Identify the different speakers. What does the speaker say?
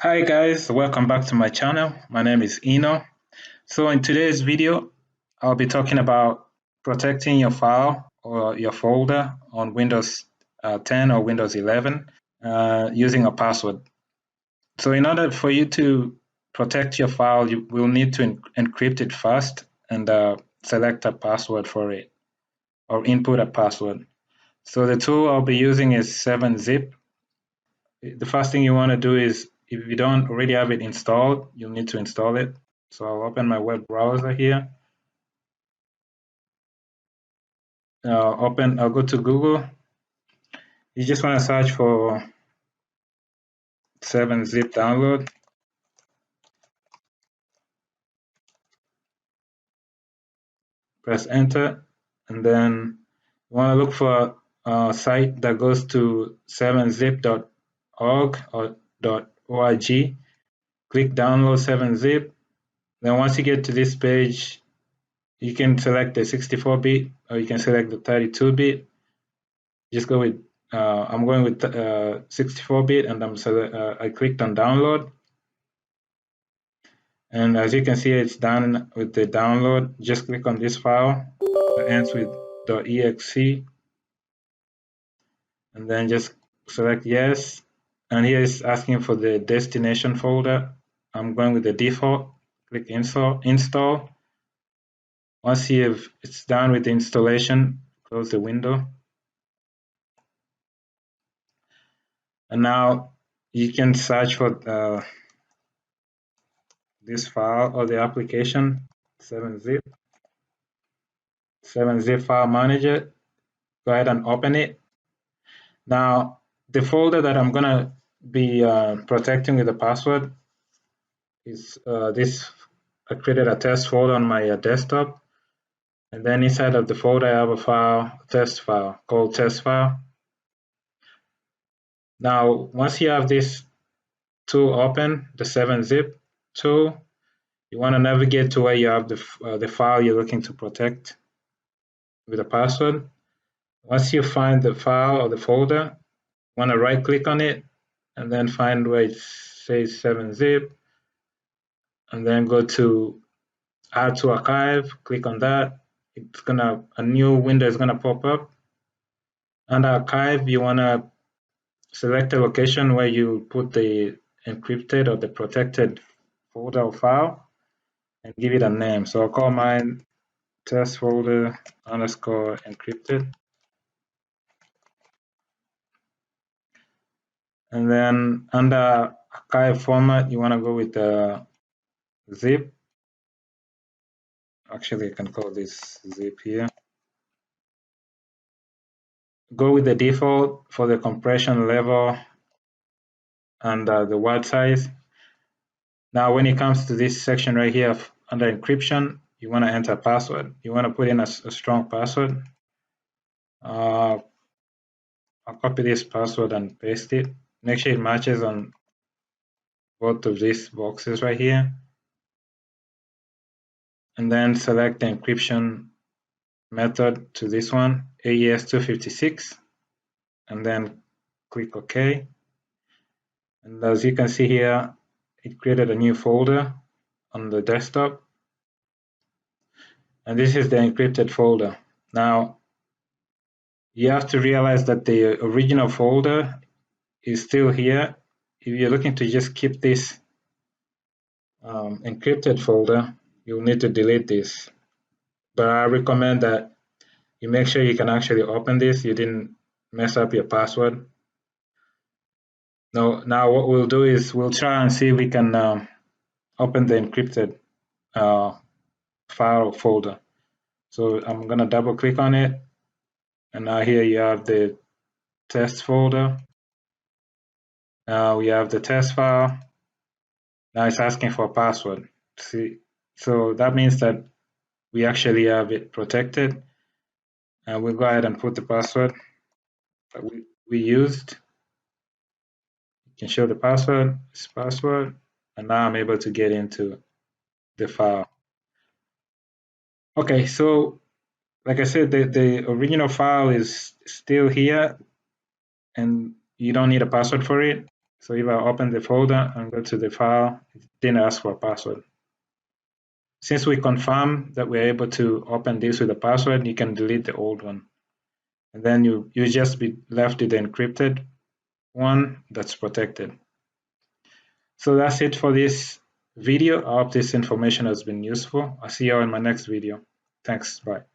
Speaker 1: Hi guys, welcome back to my channel. My name is Eno. So in today's video, I'll be talking about protecting your file or your folder on Windows 10 or Windows 11 using a password. So in order for you to protect your file, you will need to encrypt it first and select a password for it or input a password. So the tool I'll be using is 7-Zip. The first thing you want to do is, if you don't already have it installed, you'll need to install it. So I'll open my web browser here. I'll go to Google. You just want to search for 7-Zip download. Press enter, and then you want to look for a site that goes to 7zip.org or .org. Click download 7-Zip. Then once you get to this page, you can select the 64-bit or you can select the 32-bit. Just go with I'm going with 64-bit, and I clicked on download, and as you can see, it's done with the download. Just click on this file that ends with .exe, and then just select yes. And here it's asking for the destination folder. I'm going with the default. Click install. Once it's done with the installation, close the window. And now you can search for this file or the application, 7-Zip file manager. Go ahead and open it. Now, the folder that I'm gonna be protecting with the password is this. I created a test folder on my desktop, and then inside of the folder I have a test file called test file. Now, once you have this tool open, the 7-Zip tool, you want to navigate to where you have the file you're looking to protect with a password. Once you find the file or the folder, you want to right click on it and then find where it says 7-Zip, and then go to add to archive. Click on that. A new window is gonna pop up. Under archive, you wanna select a location where you put the encrypted or the protected folder or file and give it a name. So I'll call mine test folder underscore encrypted. And then under archive format, you want to go with the zip. Actually, I can call this zip here. Go with the default for the compression level and the word size. Now, when it comes to this section right here under encryption, you want to enter a password. You want to put in a strong password. I'll copy this password and paste it. Make sure it matches on both of these boxes right here. And then select the encryption method to this one, AES256, and then click OK. And as you can see here, it created a new folder on the desktop. And this is the encrypted folder. Now, you have to realize that the original folder is still here. If you're looking to just keep this encrypted folder, you'll need to delete this. But I recommend that you make sure you can actually open this. You didn't mess up your password. Now what we'll do is we'll try and see if we can open the encrypted file folder. So I'm gonna double click on it, and now here you have the test folder. Now we have the test file. Now it's asking for a password. See, so that means that we actually have it protected, and we'll go ahead and put the password that we used. You can show the password, this password, and now I'm able to get into the file. Okay, so like I said, the original file is still here, and you don't need a password for it. So if I open the folder and go to the file, it didn't ask for a password. Since we confirm that we're able to open this with a password, you can delete the old one. And then you just be left with the encrypted one that's protected. So that's it for this video. I hope this information has been useful. I'll see you all in my next video. Thanks. Bye.